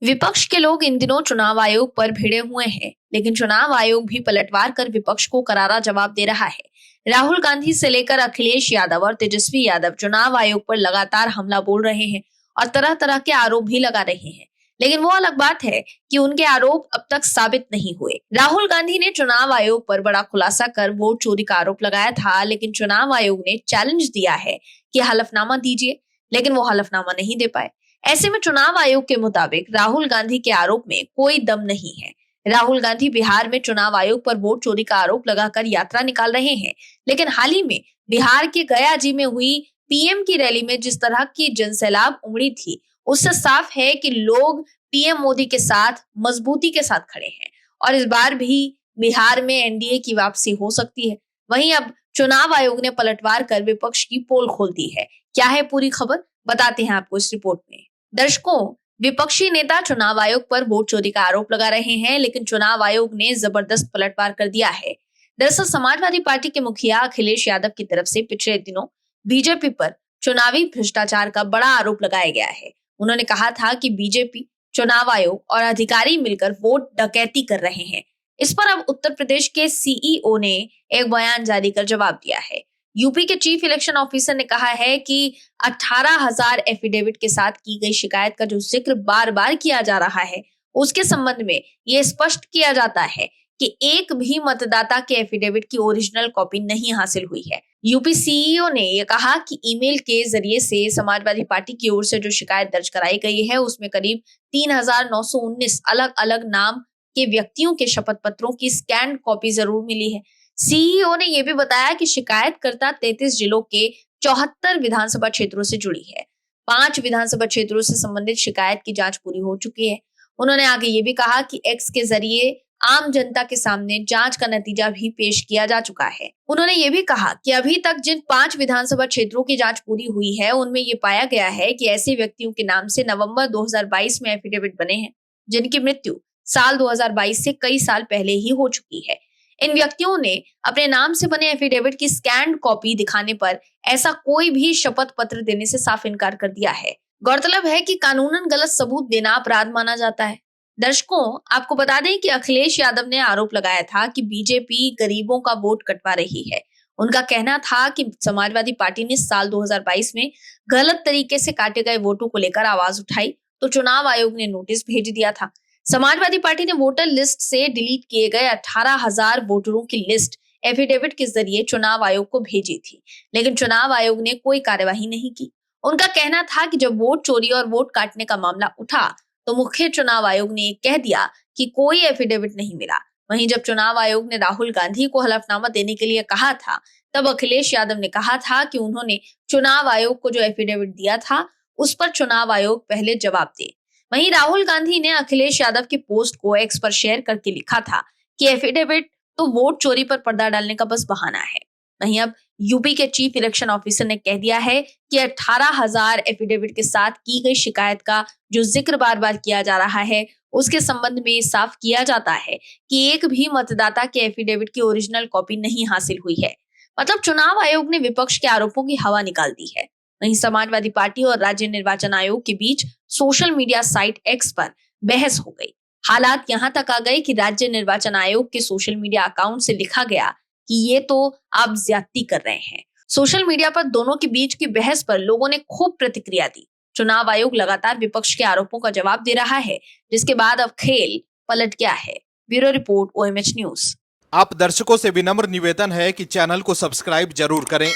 विपक्ष के लोग इन दिनों चुनाव आयोग पर भिड़े हुए हैं, लेकिन चुनाव आयोग भी पलटवार कर विपक्ष को करारा जवाब दे रहा है। राहुल गांधी से लेकर अखिलेश यादव और तेजस्वी यादव चुनाव आयोग पर लगातार हमला बोल रहे हैं और तरह तरह के आरोप भी लगा रहे हैं, लेकिन वो अलग बात है कि उनके आरोप अब तक साबित नहीं हुए। राहुल गांधी ने चुनाव आयोग पर बड़ा खुलासा कर वोट चोरी का आरोप लगाया था, लेकिन चुनाव आयोग ने चैलेंज दिया है कि हलफनामा दीजिए, लेकिन वो हलफनामा नहीं दे पाए। ऐसे में चुनाव आयोग के मुताबिक राहुल गांधी के आरोप में कोई दम नहीं है। राहुल गांधी बिहार में चुनाव आयोग पर वोट चोरी का आरोप लगाकर यात्रा निकाल रहे हैं, लेकिन हाल ही में बिहार के गया जी में हुई पीएम की रैली में जिस तरह की जनसैलाब उमड़ी थी, उससे साफ है कि लोग पीएम मोदी के साथ मजबूती के साथ खड़े हैं और इस बार भी बिहार में एनडीए की वापसी हो सकती है। वहीं अब चुनाव आयोग ने पलटवार कर विपक्ष की पोल खोल दी है। क्या है पूरी खबर, बताते हैं आपको इस रिपोर्ट में। दर्शकों, विपक्षी नेता चुनाव आयोग पर वोट चोरी का आरोप लगा रहे हैं, लेकिन चुनाव आयोग ने जबरदस्त पलटवार कर दिया है। दरअसल समाजवादी पार्टी के मुखिया अखिलेश यादव की तरफ से पिछले दिनों बीजेपी पर चुनावी भ्रष्टाचार का बड़ा आरोप लगाया गया है। उन्होंने कहा था कि बीजेपी, चुनाव आयोग और अधिकारी मिलकर वोट डकैती कर रहे हैं। इस पर अब उत्तर प्रदेश के सीईओ ने एक बयान जारी कर जवाब दिया है। यूपी के चीफ इलेक्शन ऑफिसर ने कहा है कि 18,000 एफिडेविट के साथ की गई शिकायत का जो जिक्र बार बार किया जा रहा है, उसके संबंध में यह स्पष्ट किया जाता है कि एक भी मतदाता के एफिडेविट की ओरिजिनल कॉपी नहीं हासिल हुई है। यूपी सीईओ ने यह कहा कि ईमेल के जरिए से समाजवादी पार्टी की ओर से जो शिकायत दर्ज कराई गई है, उसमें करीब 3,919 अलग अलग नाम के व्यक्तियों के शपथ पत्रों की स्कैन कॉपी जरूर मिली है। सीईओ ने यह भी बताया कि शिकायतकर्ता 33 जिलों के 74 विधानसभा क्षेत्रों से जुड़ी है। 5 विधानसभा क्षेत्रों से संबंधित शिकायत की जांच पूरी हो चुकी है। उन्होंने आगे ये भी कहा कि एक्स के जरिए आम जनता के सामने जांच का नतीजा भी पेश किया जा चुका है। उन्होंने ये भी कहा कि अभी तक जिन 5 विधानसभा क्षेत्रों की जांच पूरी हुई है, उनमें ये पाया गया है कि ऐसे व्यक्तियों के नाम से नवंबर 2022 में एफिडेविट बने हैं, जिनकी मृत्यु साल 2022 से कई साल पहले ही हो चुकी है। इन व्यक्तियों ने अपने नाम से बने एफिडेविट की स्कैन्ड कॉपी दिखाने पर ऐसा कोई भी शपथ पत्र देने से साफ इनकार कर दिया है। गौरतलब है कि कानूनन गलत सबूत देना अपराध माना जाता है। दर्शकों, आपको बता दें कि अखिलेश यादव ने आरोप लगाया था कि बीजेपी गरीबों का वोट कटवा रही है। उनका कहना था कि समाजवादी पार्टी ने साल 2022 में गलत तरीके से काटे गए वोटों को लेकर आवाज उठाई, तो चुनाव आयोग ने नोटिस भेज दिया था। समाजवादी पार्टी ने वोटर लिस्ट से डिलीट किए गए 18,000 वोटरों की लिस्ट एफिडेविट के जरिए चुनाव आयोग को भेजी थी, लेकिन चुनाव आयोग ने कोई कार्यवाही नहीं की। उनका कहना था कि जब वोट चोरी और वोट काटने का मामला उठा, तो मुख्य चुनाव आयोग ने कह दिया कि कोई एफिडेविट नहीं मिला। वहीं जब चुनाव आयोग ने राहुल गांधी को हलफनामा देने के लिए कहा था, तब अखिलेश यादव ने कहा था कि उन्होंने चुनाव आयोग को जो एफिडेविट दिया था, उस पर चुनाव आयोग पहले जवाब दे। वहीं राहुल गांधी ने अखिलेश यादव की पोस्ट को एक्स पर शेयर करके लिखा था कि एफिडेविट तो वोट चोरी पर पर्दा डालने का बस बहाना है। वहीं अब यूपी के चीफ इलेक्शन ऑफिसर ने कह दिया है कि 18,000 एफिडेविट के साथ की गई शिकायत का जो जिक्र बार बार किया जा रहा है, उसके संबंध में साफ किया जाता है कि एक भी मतदाता के एफिडेविट की ओरिजिनल कॉपी नहीं हासिल हुई है। मतलब चुनाव आयोग ने विपक्ष के आरोपों की हवा निकाल दी है। वहीं समाजवादी पार्टी और राज्य निर्वाचन आयोग के बीच सोशल मीडिया साइट एक्स पर बहस हो गई। हालात यहां तक आ गए कि राज्य निर्वाचन आयोग के सोशल मीडिया अकाउंट से लिखा गया कि ये तो आप ज्यादती कर रहे हैं। सोशल मीडिया पर दोनों के बीच की बहस पर लोगों ने खूब प्रतिक्रिया दी। चुनाव आयोग लगातार विपक्ष के आरोपों का जवाब दे रहा है, जिसके बाद अब खेल पलट गया है। Bureau report, OMH news. आप दर्शकों से विनम्र निवेदन है कि चैनल को सब्सक्राइब जरूर करें